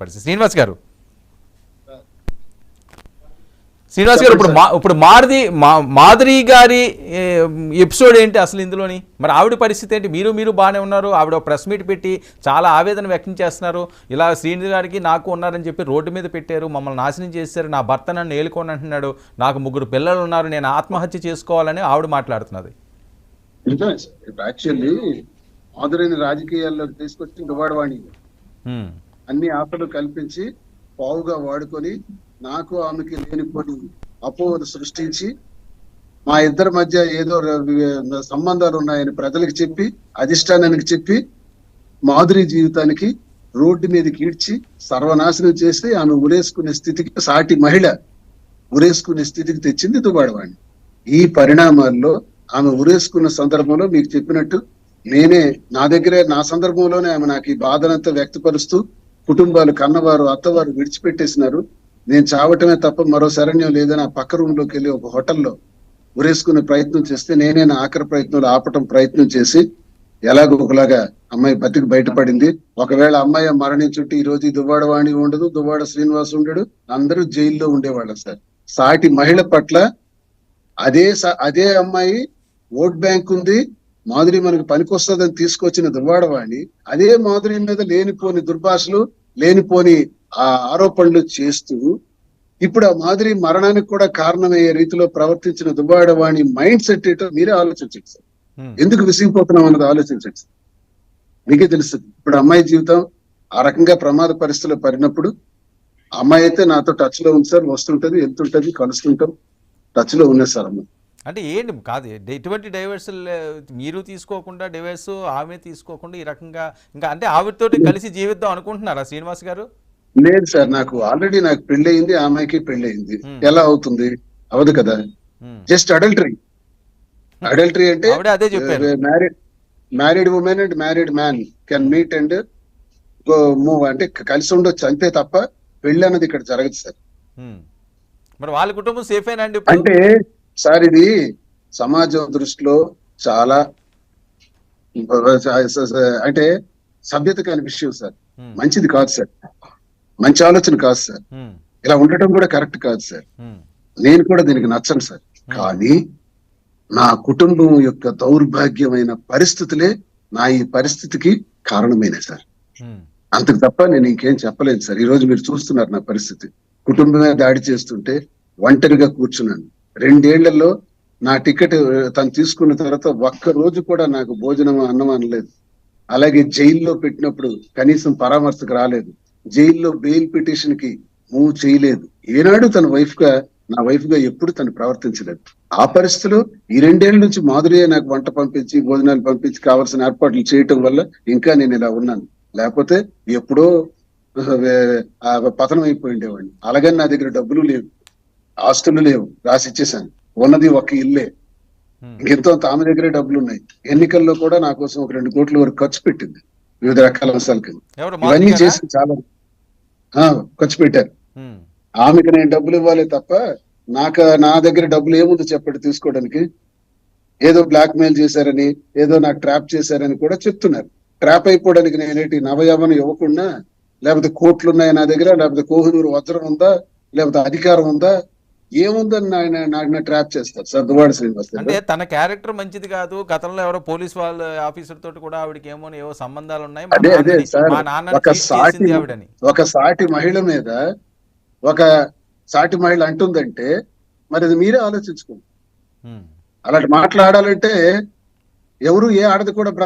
పరిస్థితి. శ్రీనివాస్ గారు ఇప్పుడు మాధురి గారి ఎపిసోడ్ ఏంటి అసలు ఇందులోని? మరి ఆవిడ పరిస్థితి ఏంటి? మీరు బాగానే ఉన్నారు, ఆవిడ ప్రెస్ మీట్ పెట్టి చాలా ఆవేదన వ్యక్తం చేస్తున్నారు. ఇలా శ్రీనివాస్ గారికి నాకు ఉన్నారని చెప్పి రోడ్డు మీద పెట్టారు, మమ్మల్ని నాశనం చేశారు, నా భర్త నన్ను ఏలుకోని అంటున్నాడు, నాకు 3 పిల్లలు ఉన్నారు, నేను ఆత్మహత్య చేసుకోవాలని ఆవిడ మాట్లాడుతున్నది. యాక్చువల్లీ మాధురిని రాజకీయాల్లోకి తీసుకొచ్చి దువ్వాడవాణి అన్ని ఆశలు కల్పించి పావుగా వాడుకొని నాకు ఆమెకి లేనిపోని అపోహలు సృష్టించి మా ఇద్దరి మధ్య ఏదో సంబంధాలు ఉన్నాయని ప్రజలకు చెప్పి అధిష్టానానికి చెప్పి మాధురి జీవితానికి రోడ్డు మీదకి ఈడ్చి సర్వనాశనం చేసి ఆమె ఉరేసుకునే స్థితికి, సాటి మహిళ ఉరేసుకునే స్థితికి తెచ్చింది దువ్వాడవాణి. ఈ పరిణామాల్లో ఆమె ఉరేసుకున్న సందర్భంలో మీకు చెప్పినట్టు నేనే నా దగ్గరే నా సందర్భంలోనే ఆమె నాకు ఈ బాధనంతా వ్యక్తపరుస్తూ కుటుంబాలు కన్నవారు అత్తవారు విడిచిపెట్టేసినారు, నేను చావటమే తప్ప మరో శరణ్యం లేదని ఆ పక్క రూమ్ లోకి వెళ్ళి ఒక హోటల్లో ఉరేసుకునే ప్రయత్నం చేస్తే నేనే నా ఆఖరి ప్రయత్నంలో ఆపటం ప్రయత్నం చేసి ఎలాగో ఒకలాగా అమ్మాయి బతికి బయటపడింది. ఒకవేళ అమ్మాయి మరణించుంటే ఈ రోజు దువ్వాడవాణి ఉండదు, దువ్వాడ శ్రీనివాస్ ఉండడు, అందరూ జైల్లో ఉండేవాళ్ళం సార్. సాటి మహిళ పట్ల అదే అమ్మాయి ఓట్ బ్యాంక్ ఉంది, మాధురి మనకు పనికొస్తుందని తీసుకొచ్చిన దువ్వాడవాణి అదే మాధురి మీద లేనిపోని దుర్భాషలు లేనిపోని ఆ ఆరోపణలు చేస్తూ ఇప్పుడు ఆ మాధురి మరణానికి కూడా కారణమయ్యే రీతిలో ప్రవర్తించిన దువ్వాడవాణి మైండ్ సెట్ ఏంటో మీరే ఆలోచించండి సార్. ఎందుకు విసిగిపోతున్నాం అన్నది ఆలోచించండి సార్. మీకే తెలుస్తుంది. ఇప్పుడు అమ్మాయి జీవితం ఆ రకంగా ప్రమాద పరిస్థితుల్లో పడినప్పుడు అమ్మాయి అయితే నాతో టచ్ లో ఉంది సార్, వస్తుంటది, వెళ్తుంటది, కలుస్తుంటాం, టచ్ లో ఉన్నది సార్ అమ్మాయి. అంటే ఏంటి కాదు, ఎటువంటి డైవర్స్ మీరు తీసుకోకుండా, డైవర్స్ ఆమె తీసుకోకుండా ఈ రకంగా ఇంకా అంటే ఆవిడతోటి కలిసి జీవిద్దాం అనుకుంటున్నారా శ్రీనివాస్ గారు? లేదు సార్, నాకు ఆల్రెడీ నాకు పెళ్ళయింది, ఆ అమ్మాయికి పెళ్ళయింది. ఎలా అవుతుంది? అవదు కదా. జస్ట్ అడల్టరీ అంటే married women and married man can meet and move, అంటే కలిసి ఉండొచ్చు అంతే తప్ప పెళ్లి అన్నది ఇక్కడ జరగదు సార్. మరి వాళ్ళ కుటుంబం సేఫ్ అయినండి అంటే సార్ ఇది సమాజం దృష్టిలో చాలా అంటే సభ్యత కాని విషయం సార్. మంచిది కాదు సార్, మంచి ఆలోచన కాదు సార్, ఇలా ఉండటం కూడా కరెక్ట్ కాదు సార్. నేను కూడా దీనికి నచ్చను సార్. కానీ నా కుటుంబం యొక్క దౌర్భాగ్యమైన పరిస్థితులే నా ఈ పరిస్థితికి కారణమైనవి సార్. అంతకు తప్ప నేను ఇంకేం చెప్పలేదు సార్. ఈ రోజు మీరు చూస్తున్నారు నా పరిస్థితి. కుటుంబమే దాడి చేస్తుంటే ఒంటరిగా కూర్చున్నాను. 2 ఏళ్లలో నా టికెట్ తను తీసుకున్న తర్వాత ఒక్క రోజు కూడా నాకు భోజనం అన్నం అనలేదు. అలాగే జైల్లో పెట్టినప్పుడు కనీసం పరామర్శకు రాలేదు. జైల్లో బెయిల్ పిటిషన్ కి మూవ్ చేయలేదు. ఏనాడు తన నా వైఫ్ గా ఎప్పుడు తను ప్రవర్తించలేదు. ఆ పరిస్థితిలో ఈ 2 ఏళ్ల నుంచి మాధురియే నాకు వంట పంపించి భోజనాలు పంపించి కావాల్సిన ఏర్పాట్లు చేయటం వల్ల ఇంకా నేను ఇలా ఉన్నాను. లేకపోతే ఎప్పుడో పతనం అయిపోయి ఉండేవాడిని. అలాగని నా దగ్గర డబ్బులు లేవు, ఆస్తులు లేవు, రాసి ఇచ్చేసాను. ఉన్నది ఒక ఇల్లే. ఇంకెంతో ఆమె దగ్గరే డబ్బులు ఉన్నాయి. ఎన్నికల్లో కూడా నా కోసం ఒక 2 కోట్ల వరకు ఖర్చు పెట్టింది వివిధ రకాల అంశాలకి. ఇవన్నీ చేసి చాలా ఖర్చు పెట్టారు. ఆమెకు నేను డబ్బులు ఇవ్వాలి తప్ప నా దగ్గర డబ్బులు ఏముంది చెప్పండి తీసుకోవడానికి? ఏదో బ్లాక్ మెయిల్ చేశారని, ఏదో నాకు ట్రాప్ చేశారని కూడా చెప్తున్నారు. ట్రాప్ అయిపోవడానికి నేనేంటి నవయవన ఇవ్వకుండా, లేకపోతే కోట్లు ఉన్నాయి నా దగ్గర, లేకపోతే కోహినూరు వజ్రం ఉందా, లేకపోతే అధికారం ఉందా, ఏముందని నాకు ట్రాప్ చేస్తారు సార్ దువ్వాడ శ్రీనివాస్. అంటే తన క్యారెక్టర్ మంచిది కాదు, గతంలో ఎవరో పోలీస్ వాళ్ళ ఆఫీసర్ తోటి కూడా ఆవిడకి ఏవో సంబంధాలు ఉన్నాయి, అదే సార్. ఒక సాటి మహిళ మీద ఒక సాటి మహిళ అంటుందంటే మరి అది మీరే ఆలోచించుకోండి. అలాంటి మాట్లాడాలంటే ఎవరు ఏ ఆడది కూడా